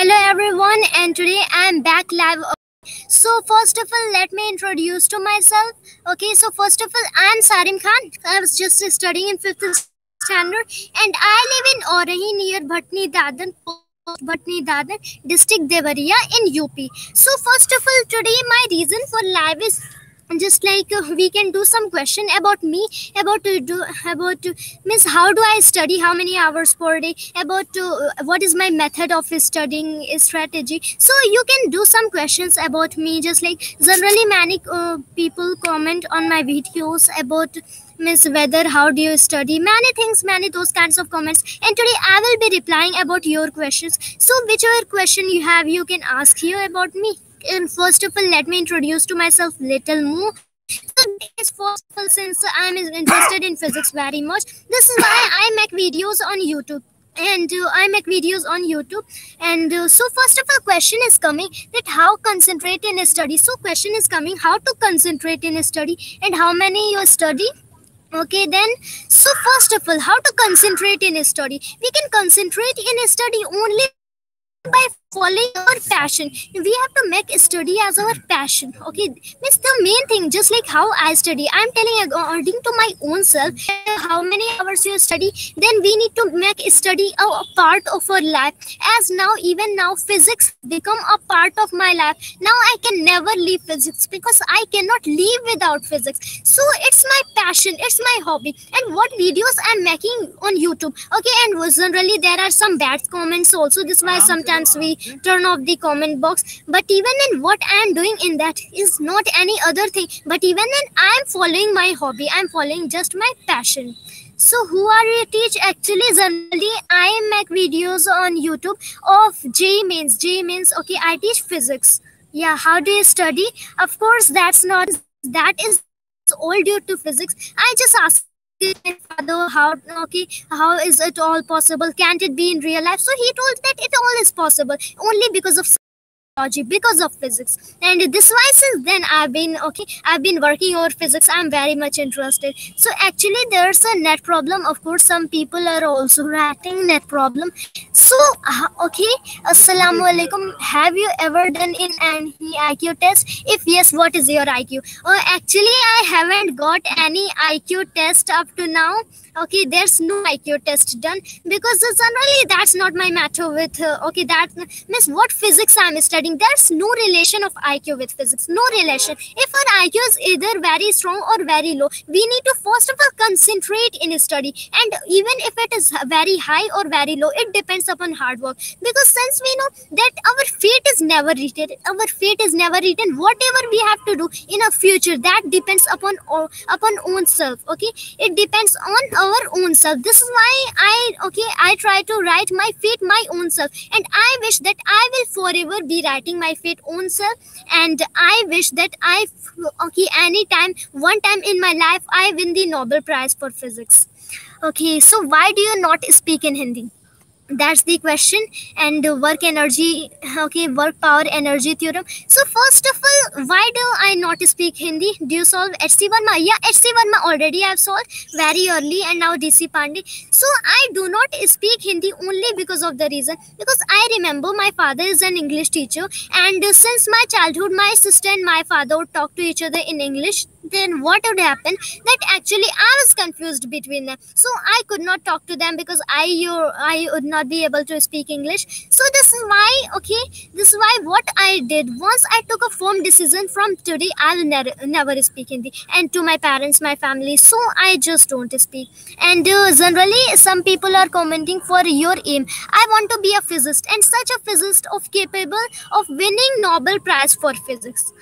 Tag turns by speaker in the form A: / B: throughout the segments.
A: hello everyone, and today I'm back live. So, first of all, let me introduce to myself. Okay, so first of all, I'm Sarim Khan. I was just studying in 5th standard, and I live in Orahi near Bhatni Dadan, post Bhatni Dadan, district Devariya in UP. So, first of all, today my reason for live is just like we can do some question about me about miss how do I study, how many hours per day, about what is my method of studying strategy. So you can do some questions about me, just like generally many people comment on my videos about miss whether how do you study, many things, many those kinds of comments, and today I will be replying about your questions. So whichever question you have, you can ask here about me. And first of all, let me introduce to myself little more. So this first of all, since I'm interested in physics very much, this is why I make videos on YouTube. And I make videos on YouTube. And so first of all, question is coming that how concentrate in a study. So question is coming how to concentrate in a study and how many you study. Okay, then, so first of all, how to concentrate in a study. We can concentrate in a study only by following our passion. We have to make study as our passion. Okay, that's the main thing. Just like how I study, I'm telling according to my own self how many hours you study, then we need to make study a part of our life. As now, even now, physics become a part of my life. Now I can never leave physics because I cannot live without physics. So it's my passion, it's my hobby. And what videos I'm making on YouTube. Okay, and generally there are some bad comments also. This is why sometimes we turn off the comment box. But even in what I am doing in that is not any other thing. But even in I am following my hobby, I am following just my passion. So who are you teach? Actually, generally I make videos on YouTube of J mains. J mains. Okay, I teach physics. Yeah, how do you study? Of course, that is all due to physics. I just ask my father how is it all possible, can't it be in real life? So he told that it all is possible only because of psychology, because of physics. And this why since then I've been working over physics. I'm very much interested. So actually there's a net problem. Of course some people are also writing net problem. So okay, assalamu alaikum, have you ever done in any IQ test? If yes, what is your IQ? Actually I haven't got any IQ test up to now. Okay, there's no IQ test done because generally that's not my matter with that means what physics I'm studying. There's no relation of IQ with physics, no relation. If our IQ is either very strong or very low, we need to first of all concentrate in study, and even if it is very high or very low, it depends upon hard work. Because since we know that our fate is never written, whatever we have to do in a future, that depends upon own self. Okay, it depends on our own self. This is why I try to write my fate my own self, and I wish that I will forever be writing my fate own self. And I wish that one time in my life I win the Nobel Prize for physics. Okay, so why do you not speak in Hindi? That's the question. And work power energy theorem. So first of all, why do I not speak Hindi? Do you solve HC Verma? Yeah, HC Verma already I've solved very early, and now DC Pandey. So I do not speak Hindi only because of the reason, because I remember my father is an English teacher, and since my childhood my sister and my father would talk to each other in English. Then what would happen that actually I was confused between them, so I could not talk to them because I would not be able to speak English. So this is why what I did, once I took a firm decision, from today I will never speak Hindi, and to my parents, my family, so I just don't speak. And generally some people are commenting for your aim. I want to be a physicist, and such a physicist of capable of winning Nobel Prize for physics.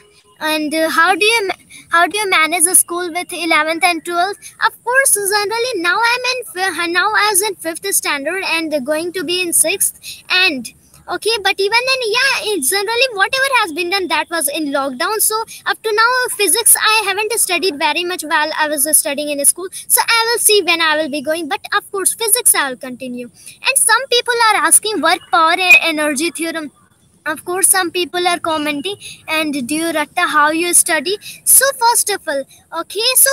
A: And how do you manage a school with 11th and 12th? Of course, generally now I was in 5th standard and going to be in 6th. And okay, but even then, generally whatever has been done, that was in lockdown. So up to now, physics I haven't studied very much while I was studying in school. So I will see when I will be going. But of course, physics I will continue. And some people are asking work, power, and energy theorem. Of course, some people are commenting. And do you Ratta how you study? So first of all, okay, so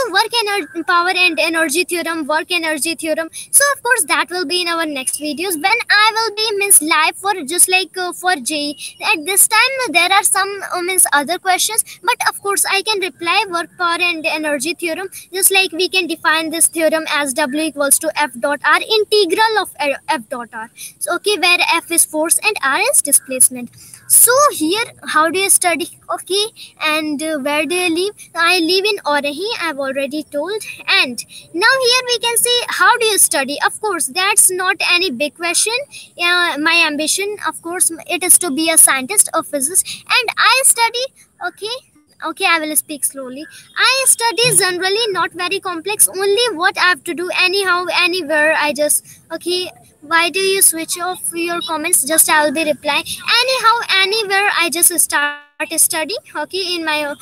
A: power and energy theorem, work energy theorem. So of course that will be in our next videos when I will be means live for just like for J. At this time there are some means other questions, but of course I can reply work power and energy theorem. Just like we can define this theorem as W equals to F dot R, integral of F dot R. So okay, where F is force and R is displacement. So here, how do you study? Okay, and where do you live? I live in Orahi, I've already told. And now here we can see how do you study. Of course, that's not any big question. My ambition, of course, it is to be a scientist or physicist. And I study, okay, I will speak slowly. I study generally not very complex, only what I have to do anyhow, anywhere. I just, okay, why do you switch off your comments? Just I will be replying. Anyhow, anywhere I just start studying. Okay, in my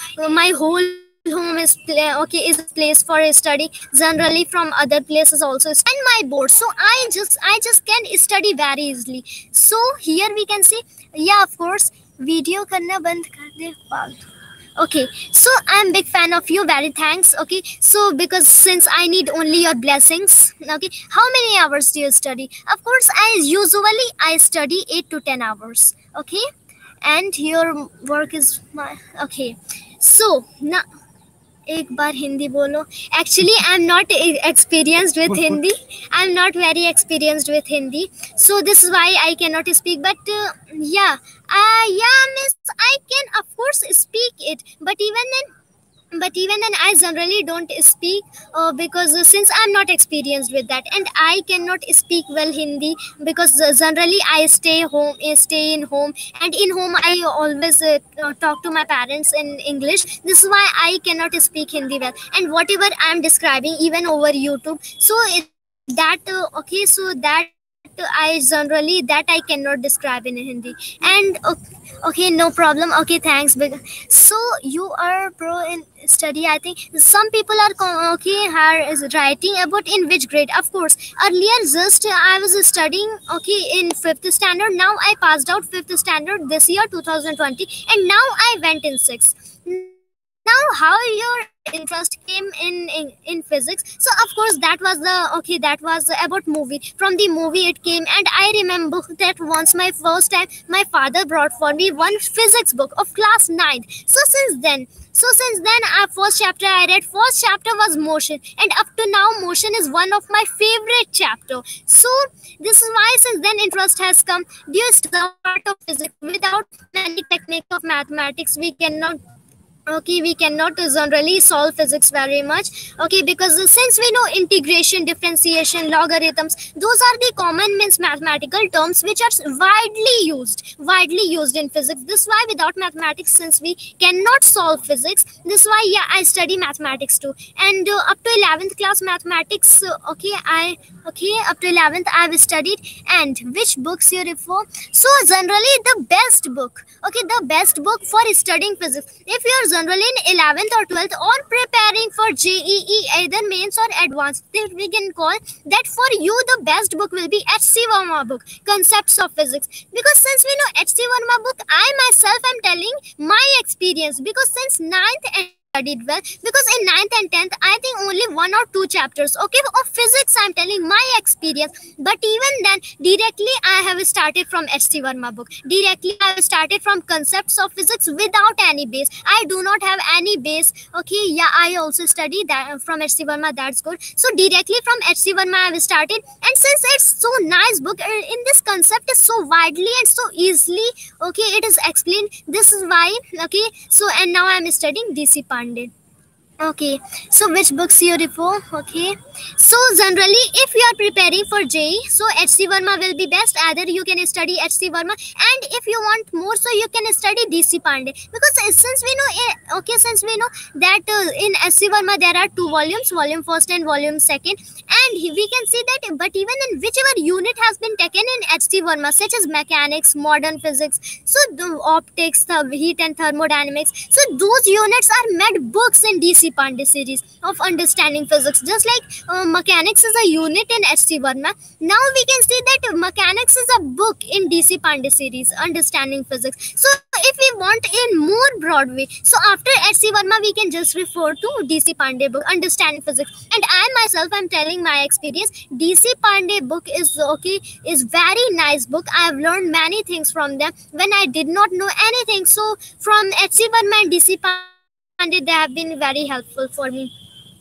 A: whole home is is a place for study. Generally from other places also. And my board. So I just can study very easily. So here we can see. Yeah, of course. Video करना बंद कर दे फालतू. Okay, so I'm big fan of you, very thanks. Okay, so because since I need only your blessings. Okay, how many hours do you study? Of course I study 8 to 10 hours. Okay, and your work is my, okay, so now एक बार हिंदी बोलो. Actually, I'm not experienced with Hindi. I'm not very experienced with Hindi. So this is why I cannot speak. But yeah, miss, I can of course speak it. But even then I generally don't speak because since I'm not experienced with that, and I cannot speak well Hindi because generally I stay in home, and in home I always talk to my parents in English. This is why I cannot speak Hindi well, and whatever I'm describing even over YouTube, so that I cannot describe in Hindi. And okay, no problem. Okay, thanks. So you are pro in study. I think some people are is writing about in which grade. Of course, earlier just I was studying in 5th standard. Now I passed out 5th standard this year 2020, and now I went in 6th. Now how your interest came in physics? So of course that was about movie. From the movie it came, and I remember that once my first time my father brought for me one physics book of class 9. So since then first chapter I read, first chapter was motion, and up to now motion is one of my favorite chapter. So this is why since then interest has come. Do you study part of physics? Without many techniques of mathematics we cannot generally solve physics very much, because since we know integration, differentiation, logarithms, those are the common means mathematical terms which are widely used in physics. This is why without mathematics, since we cannot solve physics, this is why I study mathematics too. And up to 11th class mathematics, up to 11th I've studied. And which books you refer? So generally the best book for studying physics, if you are generally in 11th or 12th or preparing for JEE, either mains or advanced, then we can call that for you the best book will be H.C. Verma book, Concepts of Physics. Because since we know H.C. Verma book, I myself am telling my experience, because since 9th and studied well, because in 9th and 10th I think only 1 or 2 chapters of physics I'm telling my experience. But even then directly I have started from H.C. Verma book, directly I have started from Concepts of Physics without any base. I do not have any base. I also study that from H.C. Verma, that's good. So directly from H.C. Verma I have started, and since it's so nice book, in this concept is so widely and so easily it is explained. This is why so, and now I am studying D.C. Pandey. Okay, so which books you refer? Okay, so generally if you are preparing for JEE, so H.C. Verma will be best. Either you can study H.C. Verma, and if you want more, so you can study D.C. Pandey, because since we know that in H.C. Verma there are 2 volumes, volume 1st and volume 2nd, and we can see that. But even in whichever unit has been taken in H.C. Verma, such as mechanics, modern physics, so the optics, the heat and thermodynamics, so those units are made books in DC DC Pandey series of understanding physics. Just like mechanics is a unit in HC Verma, now we can see that mechanics is a book in DC Pandey series, understanding physics. So if we want in more broad way, so after HC Verma we can just refer to DC Pandey book, understanding physics. And I myself, I'm telling my experience, DC Pandey book is okay, is very nice book. I have learned many things from them when I did not know anything. So from HC Verma and DC Pandey, they have been very helpful for me.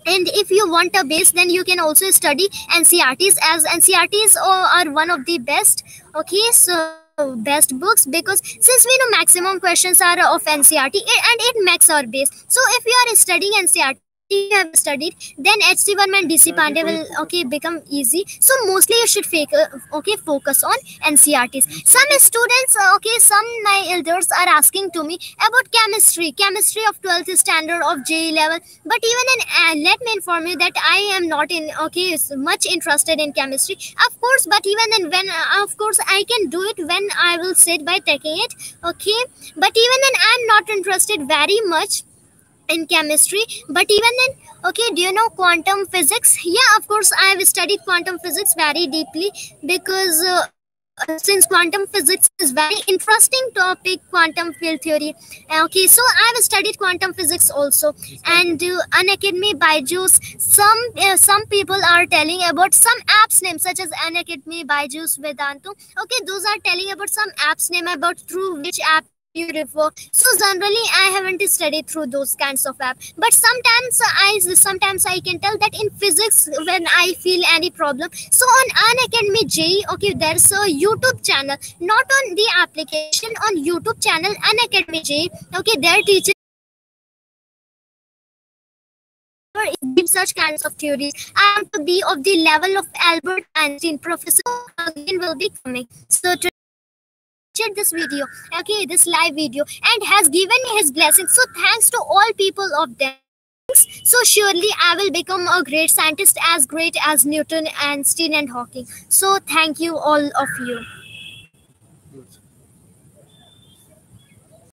A: And if you want a base, then you can also study NCRTs, as NCRTs are one of the best, okay, so best books, because since we know maximum questions are of NCRT, and it makes our base. So if you are studying NCRT, if you have studied, then HC Verma and DC Pandey will okay become easy. So mostly you should okay focus on NCRTs. Some students, okay, some my elders are asking to me about chemistry of 12th standard of JE level. But even in let me inform you that I am not in okay much interested in chemistry, of course. But even in when of course I can do it when I will sit by taking it, okay. But even then I'm not interested very much in chemistry. But even then, okay, do you know quantum physics? Yeah, of course I have studied quantum physics very deeply, because since quantum physics is very interesting topic, quantum field theory. Okay, so I have studied quantum physics also. And Unacademy, Byju's, some people are telling about some apps name such as Unacademy, Byju's, Vedantu. Okay, those are telling about some apps name, about through which app you refer. So generally I haven't studied through those kinds of app. But sometimes I can tell that in physics, when I feel any problem, so on Unacademy J, okay, there's a YouTube channel, not on the application, on YouTube channel Unacademy J. Okay, their teacher give such kinds of theories. I want to be of the level of Albert Einstein. Professor again will be coming. So today my teacher captured this video, okay, this live video, and has given me his blessings. So thanks to all people of them. So surely I will become a great scientist, as great as Newton, Einstein, and Hawking. So thank you all of you.